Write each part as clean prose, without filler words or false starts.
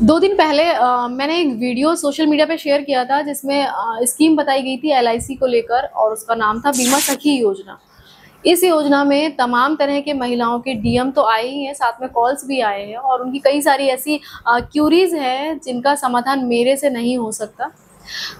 2 दिन पहले मैंने एक वीडियो सोशल मीडिया पे शेयर किया था जिसमें स्कीम बताई गई थी एलआईसी को लेकर और उसका नाम था बीमा सखी योजना। इस योजना में तमाम तरह के महिलाओं के डीएम तो आए ही हैं, साथ में कॉल्स भी आए हैं और उनकी कई सारी ऐसी क्यूरीज हैं जिनका समाधान मेरे से नहीं हो सकता।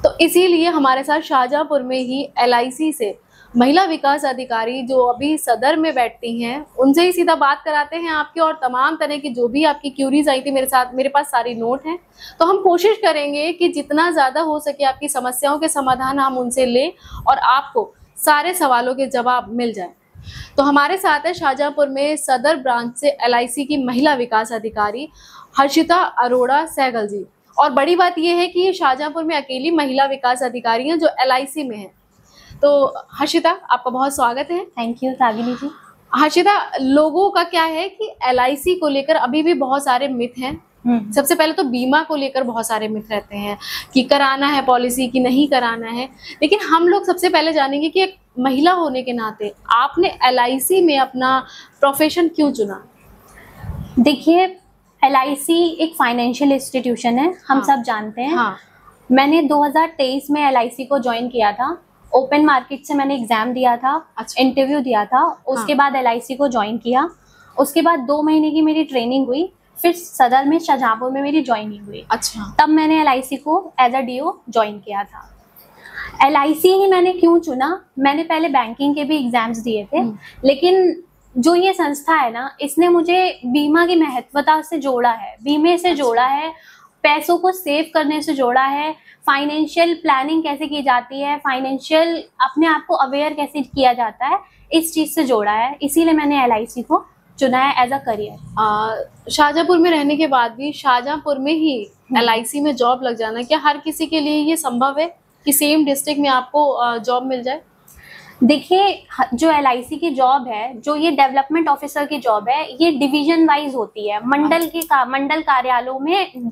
तो इसीलिए हमारे साथ शाहजहाँपुर में ही एलआईसी से महिला विकास अधिकारी जो अभी सदर में बैठती हैं उनसे ही सीधा बात कराते हैं आपकी, और तमाम तरह की जो भी आपकी क्यूरीज आई थी मेरे पास सारी नोट हैं। तो हम कोशिश करेंगे कि जितना ज़्यादा हो सके आपकी समस्याओं के समाधान हम उनसे लें और आपको सारे सवालों के जवाब मिल जाए। तो हमारे साथ है शाहजहाँपुर में सदर ब्रांच से एलआईसी की महिला विकास अधिकारी हर्षिता अरोड़ा सहगल जी। और बड़ी बात यह है कि ये शाहजहाँपुर में अकेली महिला विकास अधिकारी हैं जो एलआईसी में है। तो हर्षिता, आपका बहुत स्वागत है। थैंक यू रागिनी जी। हर्षिता, लोगों का क्या है कि एलआईसी को लेकर अभी भी बहुत सारे मिथ हैं। सबसे पहले तो बीमा को लेकर बहुत सारे मिथ रहते हैं कि कराना है पॉलिसी की नहीं कराना है, लेकिन हम लोग सबसे पहले जानेंगे कि एक महिला होने के नाते आपने एलआईसी में अपना प्रोफेशन क्यों चुना? देखिए, एलआईसी एक फाइनेंशियल इंस्टीट्यूशन है, हम सब जानते हैं। मैंने 2023 में एलआईसी को ज्वाइन किया था। ओपन मार्केट से मैंने एग्जाम दिया था, इंटरव्यू दिया था, उसके बाद एलआईसी को ज्वाइन किया। उसके बाद 2 महीने की मेरी ट्रेनिंग हुई, फिर सदर में शाहजहाँपुर में मेरी ज्वाइनिंग हुई। तब मैंने एलआईसी को एज अ डीओ ज्वाइन किया था। एलआईसी ही मैंने क्यों चुना, मैंने पहले बैंकिंग के भी एग्जाम्स दिए थे, लेकिन जो ये संस्था है ना, इसने मुझे बीमा की महत्वता से जोड़ा है, बीमे से जोड़ा है, पैसों को सेव करने से जोड़ा है, फाइनेंशियल प्लानिंग कैसे की जाती है, फाइनेंशियल अपने आप को अवेयर कैसे किया जाता है, इस चीज़ से जोड़ा है। इसीलिए मैंने एलआईसी को चुना है एज अ करियर। शाहजहाँपुर में रहने के बाद भी शाहजहाँपुर में ही एलआईसी में जॉब लग जाना, क्या हर किसी के लिए ये संभव है कि सेम डिस्ट्रिक्ट में आपको जॉब मिल जाए? देखिए, जो एलआईसी की जॉब है, जो ये डेवलपमेंट ऑफिसर की जॉब है, ये डिवीजन वाइज होती है, मंडल कार्यालयों में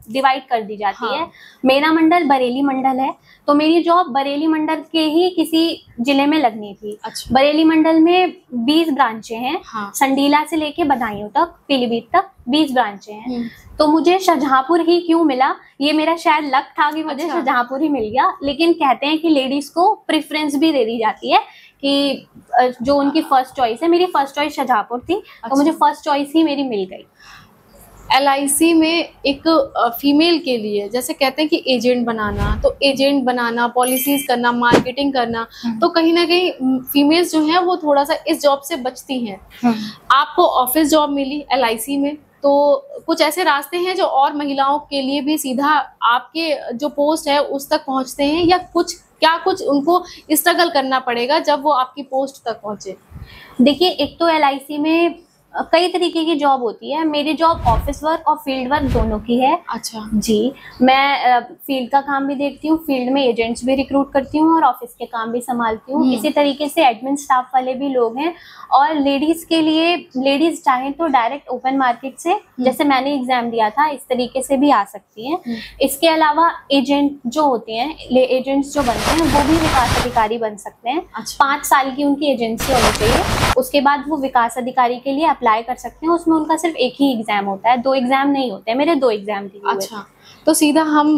डिवाइड कर दी जाती है। मेरा मंडल बरेली मंडल है, तो मेरी जॉब बरेली मंडल के ही किसी जिले में लगनी थी। बरेली मंडल में 20 ब्रांचें हैं, संडीला से लेके बदायूं तक, पीलीभीत तक 20 ब्रांचें हैं। तो मुझे शाहजहाँपुर ही क्यों मिला, ये मेरा शायद लक था कि मुझे शाहजहाँपुर ही मिल गया। लेकिन कहते हैं कि लेडीज को प्रेफरेंस भी दे दी जाती है कि जो उनकी फर्स्ट चॉइस है, मेरी फर्स्ट चॉइस शाहजहाँपुर थी, तो मुझे फर्स्ट चॉइस ही मेरी मिल गई। एलआईसी में एक फीमेल के लिए जैसे कहते हैं कि एजेंट बनाना, तो एजेंट बनाना, पॉलिसीज करना, मार्केटिंग करना, तो कहीं ना कहीं फीमेल्स जो हैं वो थोड़ा सा इस जॉब से बचती हैं। आपको ऑफिस जॉब मिली एलआईसी में, तो कुछ ऐसे रास्ते हैं जो और महिलाओं के लिए भी सीधा आपके जो पोस्ट है उस तक पहुंचते हैं, या कुछ उनको स्ट्रगल करना पड़ेगा जब वो आपकी पोस्ट तक पहुंचे? देखिए, एक तो एलआईसी में कई तरीके की जॉब होती है। मेरी जॉब ऑफिस वर्क और फील्ड वर्क दोनों की है। अच्छा जी, मैं फील्ड का काम भी देखती हूँ, फील्ड में एजेंट्स भी रिक्रूट करती हूँ और ऑफिस के काम भी संभालती हूँ। इसी तरीके से एडमिन स्टाफ वाले भी लोग हैं। और लेडीज के लिए, लेडीज चाहें तो डायरेक्ट ओपन मार्केट से, जैसे मैंने एग्जाम दिया था, इस तरीके से भी आ सकती हैं। इसके अलावा एजेंट जो होते हैं, एजेंट्स जो बनते हैं, वो भी विकास अधिकारी बन सकते हैं। 5 साल की उनकी एजेंसी होनी चाहिए, उसके बाद वो विकास अधिकारी के लिए अप्लाई कर सकते हैं। उसमें उनका सिर्फ एक ही एग्जाम होता है, 2 एग्जाम नहीं होते हैं। मेरे 2 एग्जाम दिए हुए। अच्छा, तो सीधा हम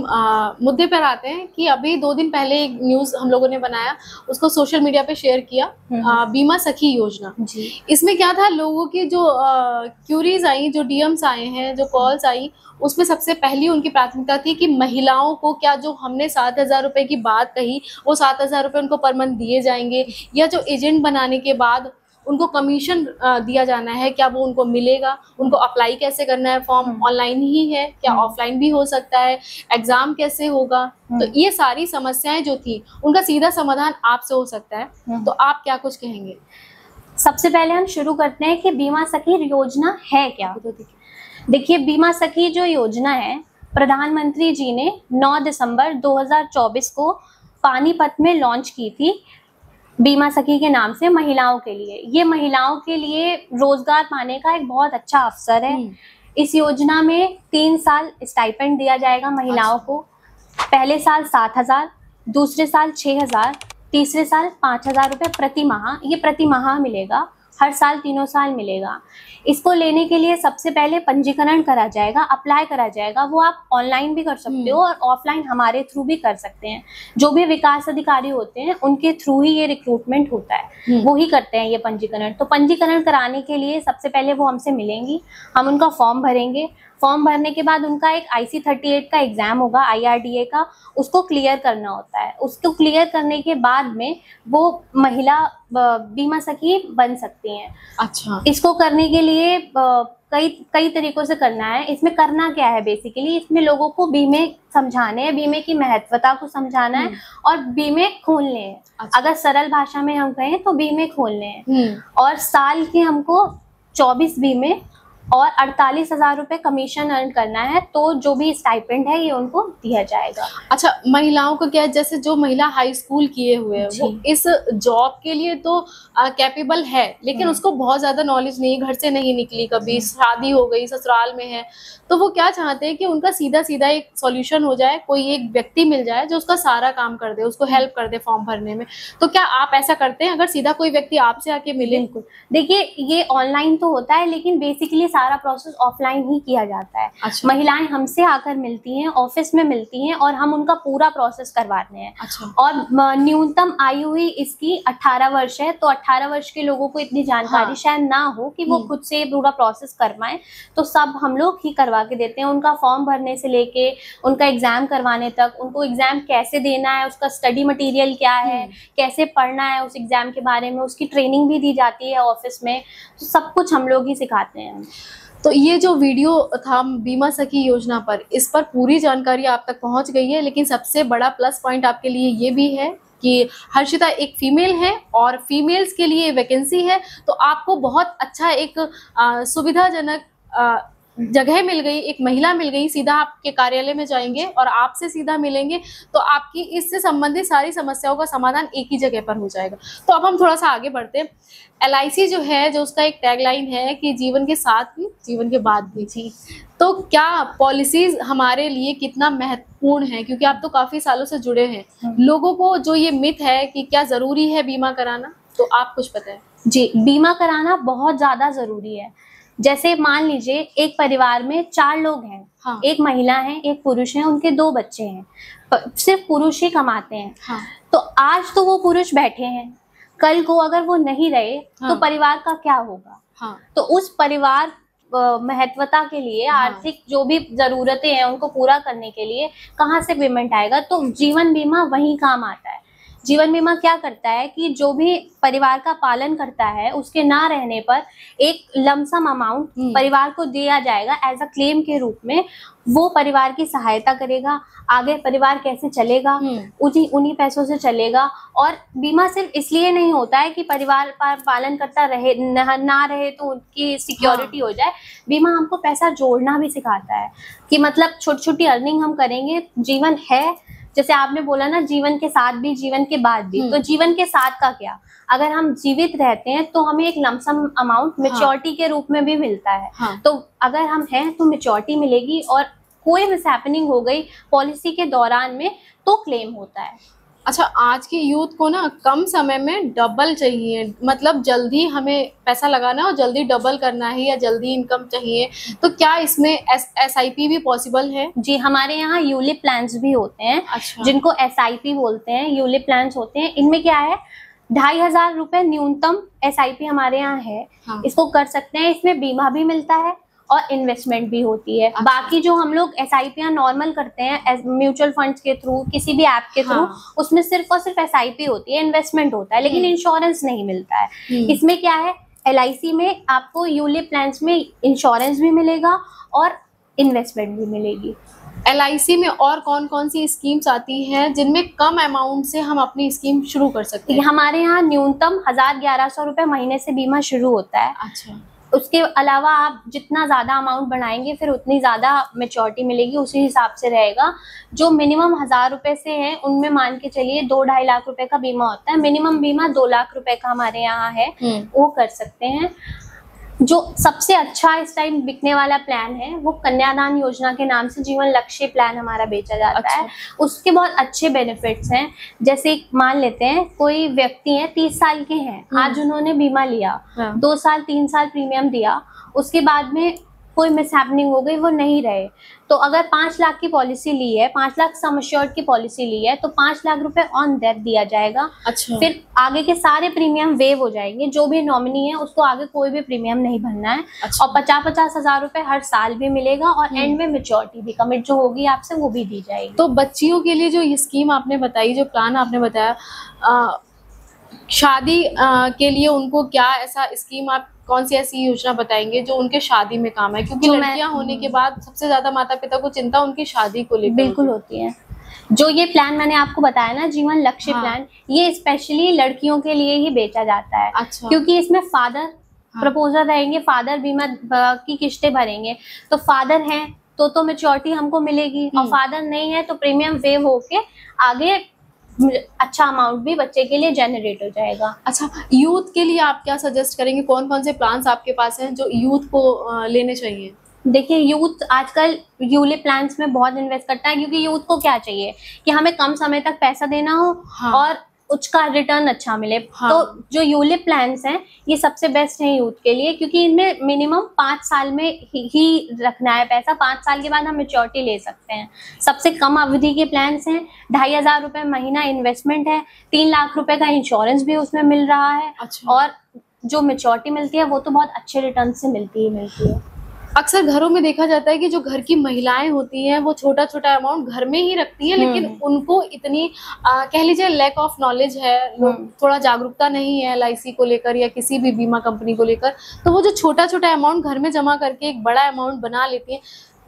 मुद्दे पर आते हैं कि अभी 2 दिन पहले एक न्यूज हम लोगों ने बनाया, उसको सोशल मीडिया पे शेयर किया, बीमा सखी योजना जी। इसमें क्या था, लोगों की जो क्यूरीज आई, जो डीएम्स आए हैं, जो कॉल्स आई, उसमें सबसे पहली उनकी प्राथमिकता थी कि महिलाओं को क्या जो हमने 7,000 रुपए की बात कही, वो 7,000 रुपए उनको पर मंथ दिए जाएंगे, या जो एजेंट बनाने के बाद उनको कमीशन दिया जाना है, क्या वो उनको मिलेगा, उनको अप्लाई कैसे करना है, फॉर्म ऑनलाइन ही है क्या ऑफलाइन भी हो सकता है, एग्जाम कैसे होगा। तो ये सारी समस्याएं जो थी उनका सीधा समाधान आपसे हो सकता है, तो आप क्या कुछ कहेंगे? सबसे पहले हम शुरू करते हैं कि बीमा सखी योजना है क्या। देखिए, बीमा सखी जो योजना है, प्रधानमंत्री जी ने 9 दिसंबर 2024 को पानीपत में लॉन्च की थी, बीमा सखी के नाम से, महिलाओं के लिए। ये महिलाओं के लिए रोजगार पाने का एक बहुत अच्छा अवसर है। इस योजना में 3 साल स्टाइपेंड दिया जाएगा महिलाओं को। पहले साल 7,000, दूसरे साल 6,000, तीसरे साल 5,000 रुपये प्रति माह, ये प्रति माह मिलेगा। हर साल 3 साल मिलेगा। इसको लेने के लिए सबसे पहले पंजीकरण करा जाएगा, अप्लाई करा जाएगा। वो आप ऑनलाइन भी कर सकते हो और ऑफलाइन हमारे थ्रू भी कर सकते हैं। जो भी विकास अधिकारी होते हैं उनके थ्रू ही ये रिक्रूटमेंट होता है, वो ही करते हैं ये पंजीकरण। तो पंजीकरण कराने के लिए सबसे पहले वो हमसे मिलेंगी, हम उनका फॉर्म भरेंगे। फॉर्म भरने के बाद उनका एक IC38 का एग्जाम होगा, IRDA का, उसको क्लियर करना होता है। उसको क्लियर करने के बाद में वो महिला बीमा सखी बन सकती हैं। अच्छा, इसको करने के लिए कई तरीकों से करना है। इसमें करना क्या है बेसिकली, इसमें लोगों को बीमे समझाने हैं, बीमे की महत्वता को समझाना है और बीमे खोलने हैं। अच्छा। अगर सरल भाषा में हम कहें तो बीमे खोलने हैं और साल के हमको 24 बीमे और 48,000 रुपए कमीशन अर्न करना है। तो जो भी स्टाइपेंड है ये उनको दिया जाएगा। अच्छा, महिलाओं को क्या है, जैसे जो महिला हाई स्कूल किए हुए हैं वो इस जॉब के लिए तो कैपेबल है, लेकिन उसको बहुत ज्यादा नॉलेज नहीं, घर से नहीं निकली, कभी शादी हो गई, ससुराल में है, तो वो क्या चाहते हैं कि उनका सीधा सीधा एक सॉल्यूशन हो जाए, कोई एक व्यक्ति मिल जाए जो उसका सारा काम कर दे, उसको हेल्प कर दे फॉर्म भरने में। तो क्या आप ऐसा करते हैं, अगर सीधा कोई व्यक्ति आपसे आके मिले? बिल्कुल, देखिए ये ऑनलाइन तो होता है लेकिन बेसिकली सारा प्रोसेस ऑफलाइन ही किया जाता है। अच्छा। महिलाएं हमसे आकर मिलती हैं, ऑफिस में मिलती हैं और हम उनका पूरा प्रोसेस करवाते हैं। अच्छा। और न्यूनतम आयु ही इसकी 18 वर्ष है। तो 18 वर्ष के लोगों को इतनी जानकारी शायद ना हो कि वो खुद से पूरा प्रोसेस करवाएं, तो सब हम लोग ही करवा के देते हैं। उनका फॉर्म भरने से लेके उनका एग्जाम करवाने तक, उनको एग्जाम कैसे देना है, उसका स्टडी मटेरियल क्या है, कैसे पढ़ना है उस एग्जाम के बारे में, उसकी ट्रेनिंग भी दी जाती है ऑफिस में। तो सब कुछ हम लोग ही सिखाते हैं। तो ये जो वीडियो था बीमा सखी योजना पर, इस पर पूरी जानकारी आप तक पहुंच गई है, लेकिन सबसे बड़ा प्लस पॉइंट आपके लिए ये भी है कि हर्षिता एक फीमेल है और फीमेल्स के लिए वैकेंसी है, तो आपको बहुत अच्छा एक सुविधाजनक जगह मिल गई, एक महिला मिल गई, सीधा आपके कार्यालय में जाएंगे और आपसे सीधा मिलेंगे, तो आपकी इससे संबंधित सारी समस्याओं का समाधान एक ही जगह पर हो जाएगा। तो अब हम थोड़ा सा आगे बढ़ते हैं। LIC जो है, जो उसका एक टैगलाइन है कि जीवन के साथ भी जीवन के बाद भी। जी, तो क्या पॉलिसीज हमारे लिए कितना महत्वपूर्ण है, क्योंकि आप तो काफी सालों से जुड़े हैं, लोगों को जो ये मिथ है कि क्या जरूरी है बीमा कराना, तो आप कुछ बताएं। जी, बीमा कराना बहुत ज्यादा जरूरी है। जैसे मान लीजिए एक परिवार में 4 लोग हैं। हाँ। एक महिला है, एक पुरुष है, उनके 2 बच्चे हैं, सिर्फ पुरुष ही कमाते हैं। हाँ। तो आज तो वो पुरुष बैठे हैं, कल को अगर वो नहीं रहे तो परिवार का क्या होगा? हाँ। तो उस परिवार महत्वता के लिए, आर्थिक जो भी जरूरतें हैं उनको पूरा करने के लिए कहाँ से पेमेंट आएगा? तो जीवन बीमा वही काम आता है। जीवन बीमा क्या करता है कि जो भी परिवार का पालन करता है उसके ना रहने पर एक लमसम अमाउंट परिवार को दिया जाएगा एज अ क्लेम के रूप में। वो परिवार की सहायता करेगा, आगे परिवार कैसे चलेगा उन्हीं पैसों से चलेगा। और बीमा सिर्फ इसलिए नहीं होता है कि परिवार पालन करता रहे ना रहे तो उनकी सिक्योरिटी हो जाए। बीमा हमको पैसा जोड़ना भी सिखाता है कि मतलब छोटी छोटी अर्निंग हम करेंगे, जीवन है जैसे आपने बोला ना, जीवन के साथ भी जीवन के बाद भी। तो जीवन के साथ का क्या, अगर हम जीवित रहते हैं तो हमें एक लमसम अमाउंट मैच्योरिटी के रूप में भी मिलता है। तो अगर हम हैं तो मैच्योरिटी मिलेगी और कोई मिस हैपनिंग हो गई पॉलिसी के दौरान में तो क्लेम होता है। अच्छा, आज की यूथ को ना कम समय में डबल चाहिए, मतलब जल्दी हमें पैसा लगाना है और जल्दी डबल करना है या जल्दी इनकम चाहिए, तो क्या इसमें SIP भी पॉसिबल है? जी, हमारे यहाँ यूलिप प्लान्स भी होते हैं। अच्छा। जिनको SIP बोलते हैं, यूलिप प्लान्स होते हैं। इनमें क्या है, 2,500 रुपए न्यूनतम SIP हमारे यहाँ है। हाँ। इसको कर सकते हैं। इसमें बीमा भी मिलता है और इन्वेस्टमेंट भी होती है। अच्छा। बाकी जो हम लोग SIP नॉर्मल करते हैं म्यूचुअल फंड्स के थ्रू, किसी भी ऐप के थ्रू, उसमें सिर्फ और सिर्फ SIP होती है, इन्वेस्टमेंट होता है, लेकिन इंश्योरेंस नहीं मिलता है। इसमें क्या है, LIC में आपको यूलिप प्लान्स में इंश्योरेंस भी मिलेगा और इन्वेस्टमेंट भी मिलेगी। LIC में और कौन कौन सी स्कीम्स आती हैं जिनमें कम अमाउंट से हम अपनी स्कीम शुरू कर सकते हैं? हमारे यहाँ न्यूनतम 1,100 रुपए महीने से बीमा शुरू होता है। अच्छा। उसके अलावा आप जितना ज्यादा अमाउंट बढ़ाएंगे फिर उतनी ज्यादा मैच्योरिटी मिलेगी, उसी हिसाब से रहेगा। जो मिनिमम 1,000 रुपए से है उनमें मान के चलिए 2-2.5 लाख रुपए का बीमा होता है। मिनिमम बीमा 2 लाख रुपए का हमारे यहाँ है, वो कर सकते हैं। जो सबसे अच्छा इस टाइम बिकने वाला प्लान है वो कन्यादान योजना के नाम से जीवन लक्ष्य प्लान हमारा बेचा जाता है। उसके बहुत अच्छे बेनिफिट्स हैं। जैसे मान लेते हैं कोई व्यक्ति है 30 साल के हैं, आज उन्होंने बीमा लिया, 2 साल 3 साल प्रीमियम दिया, उसके बाद में कोई मिसहैपनिंग हो गई, वो नहीं रहे, तो अगर 5 लाख की पॉलिसी ली है, 5 लाख सम एश्योर्ड की पॉलिसी ली है, तो 5 लाख रुपए ऑन डेथ दिया जाएगा। अच्छा। फिर आगे के सारे प्रीमियम वेव हो जाएंगे, जो भी नॉमिनी है उसको आगे कोई भी प्रीमियम नहीं भरना है। अच्छा। और 50-50 हजार रुपए हर साल भी मिलेगा और एंड में मैच्योरिटी भी कमिट जो होगी आपसे वो भी दी जाएगी। तो बच्चियों के लिए जो ये स्कीम आपने बताई, जो प्लान आपने बताया, शादी के लिए उनको क्या ऐसा स्कीम, आप कौन सी ऐसी योजना बताएंगे जो उनके शादी में काम है? क्योंकि लड़कियां होने के बाद सबसे ज्यादा माता पिता को चिंता उनकी शादी को लेकर बिल्कुल होती है। जो ये प्लान मैंने आपको बताया ना, जीवन लक्ष्य प्लान, ये स्पेशली लड़कियों के लिए ही बेचा जाता है। अच्छा। क्योंकि इसमें फादर प्रपोजर रहेंगे, फादर बीमा की किस्तें भरेंगे, तो फादर हैं तो मैच्योरिटी हमको मिलेगी, और फादर नहीं है तो प्रीमियम वेव होके आगे अच्छा अमाउंट भी बच्चे के लिए जनरेट हो जाएगा। अच्छा, यूथ के लिए आप क्या सजेस्ट करेंगे? कौन कौन से प्लान्स आपके पास हैं जो यूथ को लेने चाहिए? देखिए, यूथ आजकल यूलिप प्लान्स में बहुत इन्वेस्ट करता है, क्योंकि यूथ को क्या चाहिए कि हमें कम समय तक पैसा देना हो और उसका रिटर्न अच्छा मिले। तो जो यूलिप प्लान्स हैं ये सबसे बेस्ट हैं यूथ के लिए, क्योंकि इनमें मिनिमम 5 साल में ही रखना है पैसा, 5 साल के बाद हम मैच्योरिटी ले सकते हैं। सबसे कम अवधि के प्लान्स हैं, 2,500 रुपए महीना इन्वेस्टमेंट है, 3 लाख रुपए का इंश्योरेंस भी उसमें मिल रहा है। अच्छा। और जो मैच्योरिटी मिलती है वो तो बहुत अच्छे रिटर्न से मिलती है। अक्सर घरों में देखा जाता है कि जो घर की महिलाएं होती हैं वो छोटा छोटा अमाउंट घर में ही रखती हैं, लेकिन उनको इतनी कह लीजिए लैक ऑफ नॉलेज है, थोड़ा जागरूकता नहीं है LIC को लेकर या किसी भी बीमा कंपनी को लेकर, तो वो जो छोटा छोटा अमाउंट घर में जमा करके एक बड़ा अमाउंट बना लेती हैं।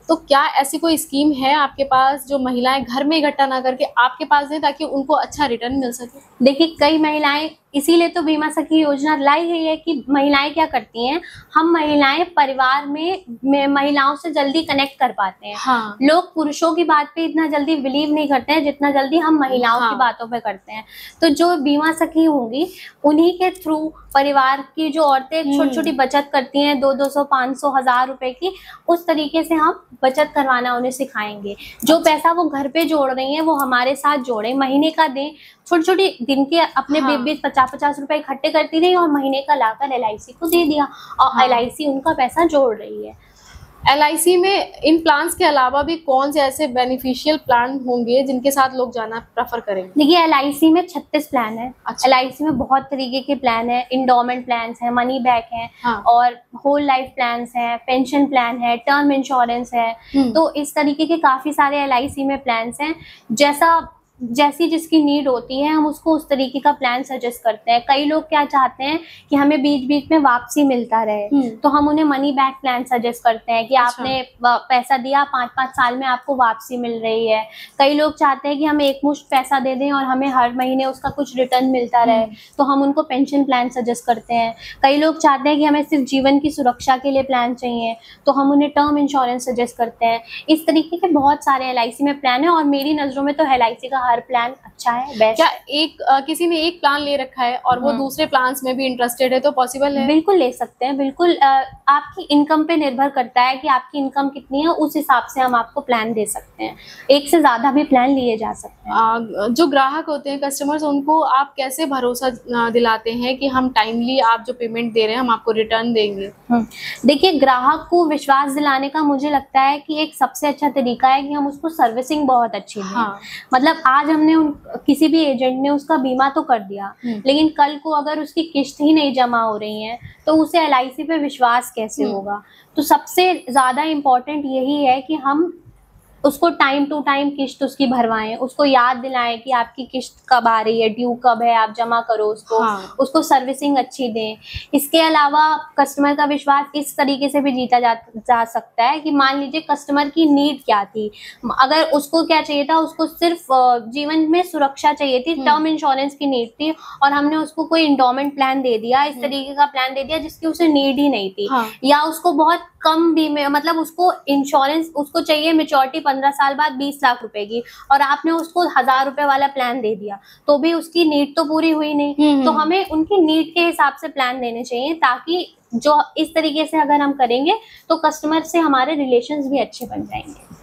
तो क्या ऐसी कोई स्कीम है आपके पास जो महिलाएं घर में इकट्ठा ना करके आपके पास दें ताकि उनको अच्छा रिटर्न मिल सके? देखिए, कई महिलाएं, इसीलिए तो बीमा सखी योजना लाई गई है कि महिलाएं क्या करती हैं, हम महिलाएं परिवार में महिलाओं से जल्दी कनेक्ट कर पाते हैं। हाँ। लोग पुरुषों की बात पे इतना जल्दी बिलीव नहीं करते हैं जितना जल्दी हम महिलाओं की बातों पे करते हैं। तो जो बीमा सखी होंगी उन्हीं के थ्रू परिवार की जो औरतें छोटी छोटी बचत करती हैं 200, 500, 1000 रुपए की, उस तरीके से हम बचत करवाना उन्हें सिखाएंगे। जो पैसा वो घर पे जोड़ रही हैं वो हमारे साथ जोड़े, महीने का दें, छोटी छोटी दिन के अपने 20-20, 50-50 रुपए इकट्ठे करती रही और महीने का लाकर LIC को दे दिया, और LIC उनका पैसा जोड़ रही है। LIC में इन प्लान्स के अलावा भी कौन से ऐसे बेनिफिशियल प्लान होंगे जिनके साथ लोग जाना प्रेफर करेंगे? देखिए, LIC में 36 प्लान है। अच्छा। LIC में बहुत तरीके के प्लान है, इंडोमेंट प्लान है, मनी बैक है, और होल लाइफ प्लान है, पेंशन प्लान है, टर्म इंश्योरेंस है। तो इस तरीके के काफी सारे LIC में प्लान हैं। जैसी जिसकी नीड होती है हम उसको उस तरीके का प्लान सजेस्ट करते हैं। कई लोग क्या चाहते हैं कि हमें बीच बीच में वापसी मिलता रहे, तो हम उन्हें मनी बैक प्लान सजेस्ट करते हैं कि आपने पैसा दिया, 5-5 साल में आपको वापसी मिल रही है। कई लोग चाहते हैं कि हमें एकमुश्त पैसा दे दें और हमें हर महीने उसका कुछ रिटर्न मिलता रहे, तो हम उनको पेंशन प्लान सजेस्ट करते हैं। कई लोग चाहते हैं कि हमें सिर्फ जीवन की सुरक्षा के लिए प्लान चाहिए, तो हम उन्हें टर्म इंश्योरेंस सजेस्ट करते हैं। इस तरीके के बहुत सारे LIC में प्लान है, और मेरी नजरों में तो LIC का हर प्लान अच्छा है, बेस्ट। क्या किसी ने एक प्लान ले रखा है और वो दूसरे प्लान्स में भी इंटरेस्टेड है तो पॉसिबल है? बिल्कुल ले सकते हैं, बिल्कुल। आपकी इनकम पे निर्भर करता है कि आपकी इनकम कितनी है, उस हिसाब से हम आपको प्लान दे सकते हैं। एक से ज्यादा भी प्लान लिए जा सकते हैं। जो ग्राहक होते हैं, कस्टमर्स, उनको आप कैसे भरोसा दिलाते हैं कि हम टाइमली आप जो पेमेंट दे रहे हैं हम आपको रिटर्न देंगे? देखिए, ग्राहक को विश्वास दिलाने का मुझे लगता है कि एक सबसे अच्छा तरीका है कि हम उसको सर्विसिंग बहुत अच्छी दें। मतलब आज हमने किसी भी एजेंट ने उसका बीमा तो कर दिया, लेकिन कल को अगर उसकी किस्त ही नहीं जमा हो रही है तो उसे LIC पे विश्वास कैसे होगा? तो सबसे ज्यादा इम्पोर्टेंट यही है कि हम उसको टाइम टू टाइम किस्त उसकी भरवाएं, उसको याद दिलाएं कि आपकी किस्त कब आ रही है, ड्यू कब है, आप जमा करो उसको। उसको सर्विसिंग अच्छी दें। इसके अलावा कस्टमर का विश्वास इस तरीके से भी जीता जा सकता है कि मान लीजिए कस्टमर की नीड क्या थी, अगर उसको क्या चाहिए था, उसको सिर्फ जीवन में सुरक्षा चाहिए थी, टर्म इंश्योरेंस की नीड थी, और हमने उसको कोई इंडोमेंट प्लान दे दिया, इस तरीके का प्लान दे दिया जिसकी उसे नीड ही नहीं थी, या उसको बहुत कम बीमे, मतलब उसको इंश्योरेंस उसको चाहिए मैच्योरिटी 15 साल बाद 20 लाख रुपए की, और आपने उसको 1000 रुपए वाला प्लान दे दिया, तो भी उसकी नीड तो पूरी हुई नहीं। तो हमें उनकी नीड के हिसाब से प्लान देने चाहिए ताकि जो इस तरीके से अगर हम करेंगे तो कस्टमर से हमारे रिलेशंस भी अच्छे बन जाएंगे।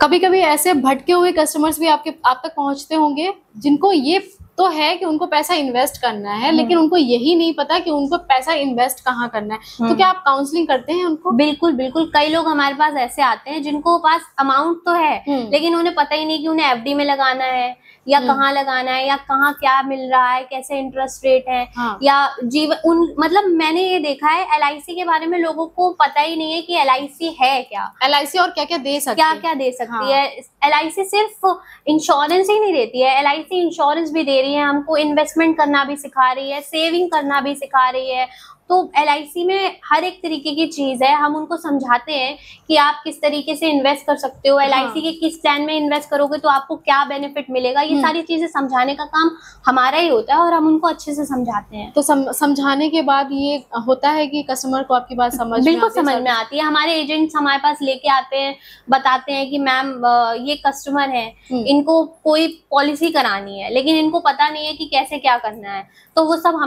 कभी कभी ऐसे भटके हुए कस्टमर्स भी आप तक पहुंचते होंगे जिनको ये तो है कि उनको पैसा इन्वेस्ट करना है, लेकिन उनको यही नहीं पता कि उनको पैसा इन्वेस्ट कहाँ करना है। तो क्या आप काउंसलिंग करते हैं उनको? बिल्कुल बिल्कुल, कई लोग हमारे पास ऐसे आते हैं जिनको पास अमाउंट तो है लेकिन उन्हें पता ही नहीं कि उन्हें एफडी में लगाना है या कहाँ लगाना है या कहाँ क्या मिल रहा है, कैसे इंटरेस्ट रेट है। या जीवन मतलब मैंने ये देखा है एलआईसी के बारे में लोगों को पता ही नहीं है कि एलआईसी है क्या, एलआईसी और क्या क्या दे सकती है। एलआईसी सिर्फ इंश्योरेंस ही नहीं देती है, एलआईसी इंश्योरेंस भी दे रही है, हमको इन्वेस्टमेंट करना भी सिखा रही है, सेविंग करना भी सिखा रही है। तो एलआईसी में हर एक तरीके की चीज है, हम उनको समझाते हैं कि आप किस तरीके से इन्वेस्ट कर सकते हो, एलआईसी के किस प्लान में इन्वेस्ट करोगे तो आपको क्या बेनिफिट मिलेगा, ये सारी चीजें समझाने का काम हमारा ही होता है और हम उनको अच्छे से समझाते हैं। तो समझाने के बाद ये होता है कि कस्टमर को आपकी बात बिल्कुल समझ में आती है। हमारे एजेंट्स हमारे पास लेके आते हैं, बताते हैं कि मैम ये कस्टमर है, इनको कोई पॉलिसी करानी है लेकिन इनको पता नहीं है कि कैसे क्या करना है, तो वो सब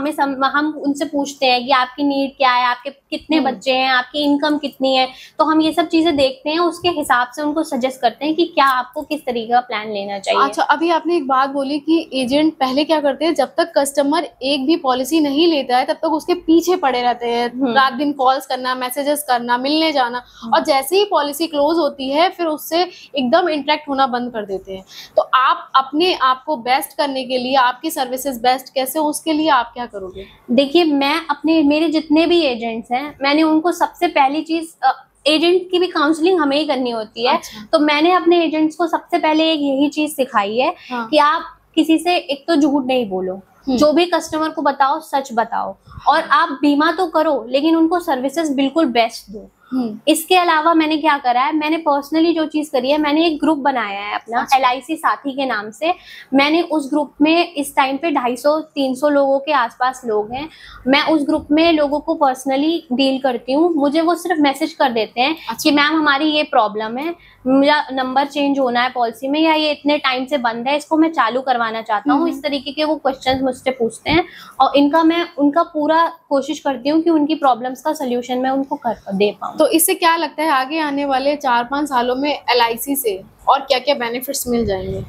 हम उनसे पूछते हैं कि आपकी नीड क्या है, आपके कितने बच्चे हैं, आपकी इनकम कितनी है। तो हम ये सब चीजें देखते हैं, उसके हिसाब से उनको सजेस्ट करते हैं कि क्या आपको किस तरीके का प्लान लेना चाहिए। अच्छा, अभी आपने एक बात बोली कि एजेंट पहले क्या करते हैं, जब तक कस्टमर एक भी पॉलिसी नहीं लेता है तब तक उसके पीछे पड़े रहते हैं, रात दिन कॉल्स करना, मैसेजेस करना, मिलने जाना, और जैसे ही पॉलिसी क्लोज होती है फिर उससे एकदम इंटरेक्ट होना बंद कर देते हैं। तो आप अपने आप को बेस्ट करने के लिए, आपकी सर्विसेज बेस्ट कैसे, उसके लिए आप क्या करोगे? देखिए, मैं मेरे जितने भी एजेंट्स हैं, मैंने उनको सबसे पहली चीज, एजेंट की भी काउंसलिंग हमें ही करनी होती है। अच्छा। तो मैंने अपने एजेंट्स को सबसे पहले एक यही चीज सिखाई है कि आप किसी से एक तो झूठ नहीं बोलो, जो भी कस्टमर को बताओ सच बताओ, और आप बीमा तो करो लेकिन उनको सर्विसेज बिल्कुल बेस्ट दो। इसके अलावा मैंने क्या करा है, मैंने पर्सनली जो चीज करी है, मैंने एक ग्रुप बनाया है अपना, एलआईसी साथी के नाम से। मैंने उस ग्रुप में इस टाइम पे 250-300 लोगों के आसपास लोग हैं। मैं उस ग्रुप में लोगों को पर्सनली डील करती हूँ। मुझे वो सिर्फ मैसेज कर देते हैं कि मैम हमारी ये प्रॉब्लम है, मेरा नंबर चेंज होना है पॉलिसी में, या ये इतने टाइम से बंद है, इसको मैं चालू करवाना चाहता हूँ। इस तरीके के वो क्वेश्चंस मुझसे पूछते हैं और मैं उनका पूरा कोशिश करती हूँ कि उनकी प्रॉब्लम्स का सोल्यूशन मैं उनको दे पाऊँ। तो इससे क्या लगता है आगे आने वाले 4-5 सालों में एलआईसी से और क्या क्या बेनिफिट्स मिल जाएंगे?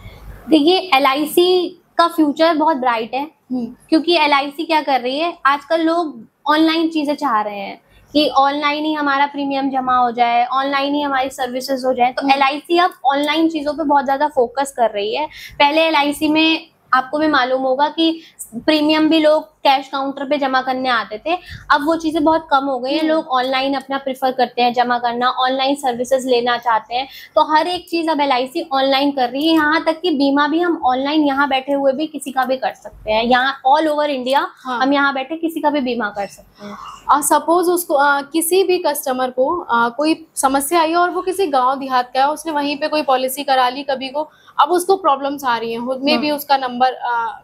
देखिए, एलआईसी का फ्यूचर बहुत ब्राइट है, क्योंकि एलआईसी क्या कर रही है, आजकल लोग ऑनलाइन चीजें चाह रहे हैं कि ऑनलाइन ही हमारा प्रीमियम जमा हो जाए, ऑनलाइन ही हमारी सर्विसेज हो जाए। तो एलआईसी अब ऑनलाइन चीजों पे बहुत ज्यादा फोकस कर रही है। पहले एलआईसी में आपको भी मालूम होगा कि प्रीमियम भी लोग कैश काउंटर पे जमा करने आते थे, अब वो चीजें बहुत कम हो गई हैं। लोग ऑनलाइन अपना प्रेफर करते हैं जमा करना, ऑनलाइन सर्विसेज लेना चाहते हैं। तो हर एक चीज अब एलआईसी ऑनलाइन कर रही है, यहाँ तक कि बीमा भी हम ऑनलाइन यहाँ बैठे हुए भी किसी का भी कर सकते हैं। यहाँ ऑल ओवर इंडिया हम यहाँ बैठे किसी का भी बीमा कर सकते हैं। सपोज उसको किसी भी कस्टमर को कोई समस्या आई और वो किसी गांव देहात का है, उसने वहीं पे कोई पॉलिसी करा ली कभी को, अब उसको प्रॉब्लम्स आ रही हैं, मे भी उसका नंबर,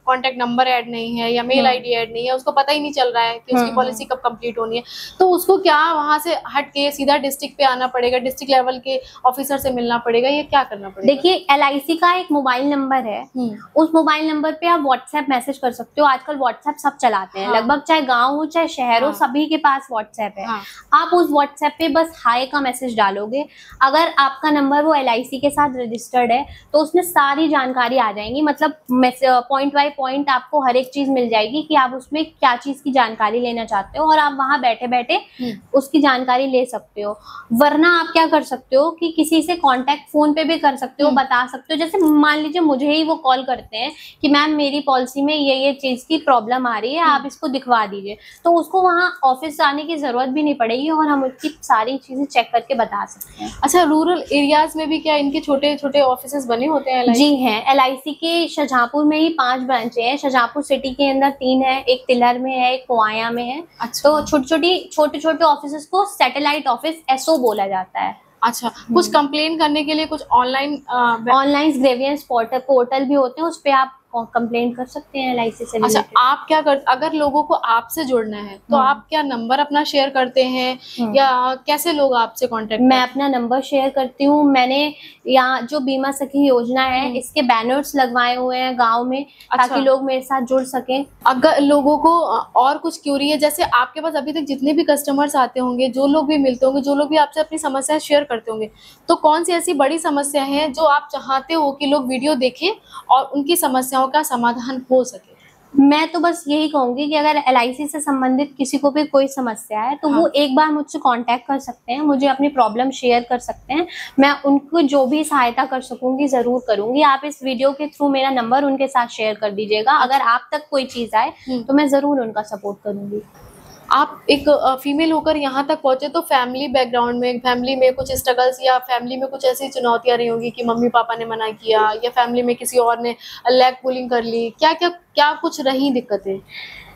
कॉन्टेक्ट नंबर ऐड नहीं है या मेल आईडी ऐड नहीं है, उसको पता ही नहीं चल रहा है कि उसकी पॉलिसी कब कंप्लीट होनी है, तो उसको क्या वहां से हट के सीधा डिस्ट्रिक्ट पे आना पड़ेगा, डिस्ट्रिक्ट लेवल के ऑफिसर से मिलना पड़ेगा, ये क्या करना पड़ेगा? देखिए, एलआईसी का एक मोबाइल नंबर है, उस मोबाइल नंबर पे आप व्हाट्सएप मैसेज कर सकते हो। आजकल व्हाट्सएप सब चलाते हैं, लगभग चाहे गाँव हो चाहे शहर हो, सभी के पास व्हाट्सएप है। आप उस व्हाट्सएप पे बस हाय का मैसेज डालोगे, अगर आपका नंबर वो एलआईसी के साथ रजिस्टर्ड है तो उसमें सारी जानकारी आ जाएंगी, मतलब पॉइंट बाय पॉइंट आपको हर एक चीज मिल जाएगी कि आप उसमें क्या चीज की जानकारी लेना चाहते हो, और आप वहां बैठे बैठे उसकी जानकारी ले सकते हो। वरना आप क्या कर सकते हो कि किसी से कांटेक्ट फोन पे भी कर सकते हो, बता सकते हो। जैसे मान लीजिए मुझे ही वो कॉल करते हैं कि मैम मेरी पॉलिसी में ये चीज की प्रॉब्लम आ रही है, आप इसको दिखवा दीजिए, तो उसको वहाँ ऑफिस आने की जरूरत भी नहीं पड़ेगी और हम उसकी सारी चीजें चेक करके बता सकते हैं। अच्छा, रूरल एरियाज में भी क्या इनके छोटे छोटे ऑफिस बने होते हैं? जी हैं, एलआईसी के शाहजहांपुर में ही 5 ब्रांचें हैं। शाहजहांपुर सिटी के अंदर 3 है, एक तिलहर में है, एक कुआया में है। अच्छा। तो छोटे छोटे ऑफिस को सैटेलाइट ऑफिस एसओ बोला जाता है। अच्छा, कुछ कंप्लेन करने के लिए कुछ ऑनलाइन ग्रेवियंस पोर्टल भी होते हैं, उस पे आप कंप्लेंट कर सकते हैं LIC से। अच्छा, आप क्या कर, अगर लोगों को आपसे जुड़ना है तो आप क्या नंबर अपना शेयर करते हैं या कैसे लोग आपसे कांटेक्ट? मैं अपना नंबर शेयर करती हूँ। मैंने यहाँ जो बीमा सखी योजना है इसके बैनर्स लगवाए हुए हैं गांव में, ताकि लोग मेरे साथ जुड़ सकें। अगर लोगों को और कुछ क्यूरी है, जैसे आपके पास अभी तक जितने भी कस्टमर्स आते होंगे, जो लोग भी मिलते होंगे, जो लोग भी आपसे अपनी समस्या शेयर करते होंगे, तो कौन सी ऐसी बड़ी समस्या है जो आप चाहते हो कि लोग वीडियो देखें और उनकी समस्याओं का समाधान हो सके? मैं तो बस यही कहूंगी कि अगर LIC से संबंधित किसी को भी कोई समस्या है तो वो एक बार मुझसे कांटेक्ट कर सकते हैं, मुझे अपनी प्रॉब्लम शेयर कर सकते हैं। मैं उनको जो भी सहायता कर सकूंगी जरूर करूंगी। आप इस वीडियो के थ्रू मेरा नंबर उनके साथ शेयर कर दीजिएगा। अगर आप तक कोई चीज आए तो मैं जरूर उनका सपोर्ट करूंगी। आप एक फीमेल होकर यहाँ तक पहुंचे तो फैमिली बैकग्राउंड में, फैमिली में कुछ स्ट्रगल्स या फैमिली में कुछ ऐसी चुनौतियां रही होंगी कि मम्मी पापा ने मना किया या फैमिली में किसी और ने लेग पुलिंग कर ली, क्या क्या क्या कुछ रही दिक्कतें?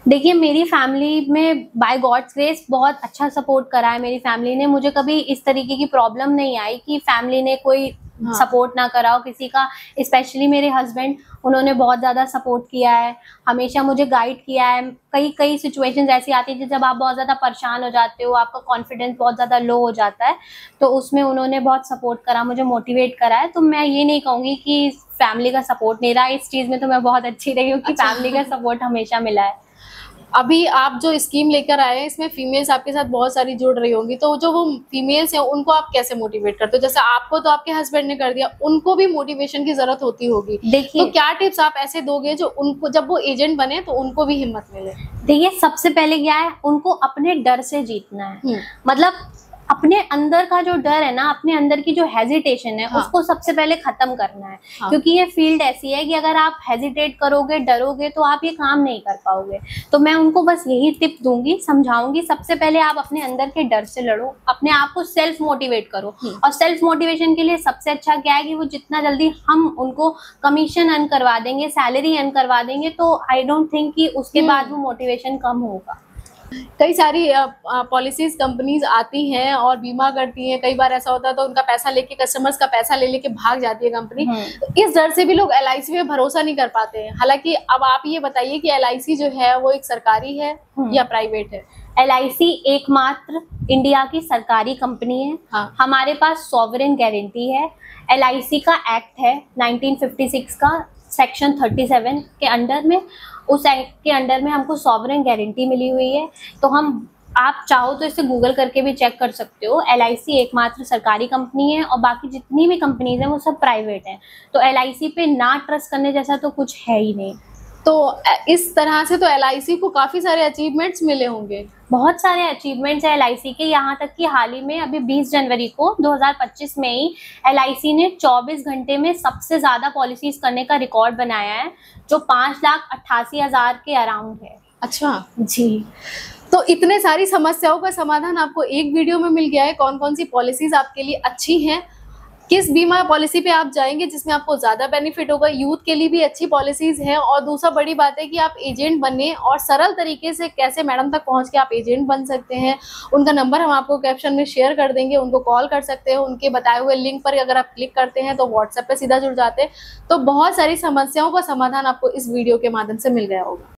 देखिए, मेरी फैमिली में बाय गॉड्स ग्रेस बहुत अच्छा सपोर्ट करा है। मेरी फैमिली ने, मुझे कभी इस तरीके की प्रॉब्लम नहीं आई कि फैमिली ने कोई सपोर्ट ना करा हो किसी का। स्पेशली मेरे हस्बैंड, उन्होंने बहुत ज़्यादा सपोर्ट किया है, हमेशा मुझे गाइड किया है। कई सिचुएशंस ऐसी आती है जब आप बहुत ज़्यादा परेशान हो जाते हो, आपका कॉन्फिडेंस बहुत ज़्यादा लो हो जाता है, तो उसमें उन्होंने बहुत सपोर्ट करा, मुझे मोटिवेट करा है। तो मैं ये नहीं कहूँगी कि फैमिली का सपोर्ट नहीं रहा, इस चीज़ में तो मैं बहुत अच्छी रही हूँ कि फैमिली का सपोर्ट हमेशा मिला है। अभी आप जो स्कीम लेकर आए हैं इसमें फीमेल्स आपके साथ बहुत सारी जुड़ रही होंगी, तो जो वो फीमेल्स हैं उनको आप कैसे मोटिवेट करते हो? जैसे आपको तो आपके हस्बैंड ने कर दिया, उनको भी मोटिवेशन की जरूरत होती होगी, तो क्या टिप्स आप ऐसे दोगे जो उनको जब वो एजेंट बने तो उनको भी हिम्मत मिले? देखिए, सबसे पहले क्या है, उनको अपने डर से जीतना है। मतलब अपने अंदर का जो डर है ना, अपने अंदर की जो हेजिटेशन है, उसको सबसे पहले खत्म करना है। क्योंकि ये फील्ड ऐसी है कि अगर आप हेजिटेट करोगे, डरोगे, तो आप ये काम नहीं कर पाओगे। तो मैं उनको बस यही टिप दूंगी, समझाऊंगी, सबसे पहले आप अपने अंदर के डर से लड़ो, अपने आप को सेल्फ मोटिवेट करो। और सेल्फ मोटिवेशन के लिए सबसे अच्छा क्या है कि वो जितना जल्दी हम उनको कमीशन अर्न करवा देंगे, सैलरी अर्न करवा देंगे, तो आई डोंट थिंक कि उसके बाद वो मोटिवेशन कम होगा। कई सारी पॉलिसीज कंपनीज आती हैं और बीमा करती हैं, कई बार ऐसा होता है तो उनका पैसा लेके, कस्टमर्स का पैसा ले लेके भाग जाती है कंपनी। तो इस डर से भी लोग LIC में भरोसा नहीं कर पाते हैं। हालांकि अब आप ये बताइए कि LIC जो है वो एक सरकारी है या प्राइवेट है? LIC एकमात्र इंडिया की सरकारी कंपनी है। हमारे पास सॉवरेन गारंटी है। LIC का एक्ट है 1956 का, सेक्शन 37 के अंडर में, उस एक्ट के अंडर में हमको सॉवरेन गारंटी मिली हुई है। तो आप चाहो तो इसे गूगल करके भी चेक कर सकते हो। LIC एकमात्र सरकारी कंपनी है और बाकी जितनी भी कंपनीज हैं वो सब प्राइवेट हैं। तो LIC पे ना ट्रस्ट करने जैसा तो कुछ है ही नहीं। तो इस तरह से तो LIC को काफी सारे अचीवमेंट्स मिले होंगे। बहुत सारे अचीवमेंट्स है LIC के। यहाँ तक कि हाल ही में अभी 20 जनवरी को 2025 में ही LIC ने 24 घंटे में सबसे ज्यादा पॉलिसीज करने का रिकॉर्ड बनाया है, जो 5,88,000 के अराउंड है। अच्छा जी। तो इतने सारी समस्याओं का समाधान आपको एक वीडियो में मिल गया है। कौन कौन सी पॉलिसीज आपके लिए अच्छी हैं, किस बीमा पॉलिसी पे आप जाएंगे जिसमें आपको ज्यादा बेनिफिट होगा, यूथ के लिए भी अच्छी पॉलिसीज हैं। और दूसरा बड़ी बात है कि आप एजेंट बने और सरल तरीके से कैसे मैडम तक पहुंच के आप एजेंट बन सकते हैं। उनका नंबर हम आपको कैप्शन में शेयर कर देंगे, उनको कॉल कर सकते हो। उनके बताए हुए लिंक पर अगर आप क्लिक करते हैं तो व्हाट्सएप पे सीधा जुड़ जाते हैं। तो बहुत सारी समस्याओं का समाधान आपको इस वीडियो के माध्यम से मिल गया होगा।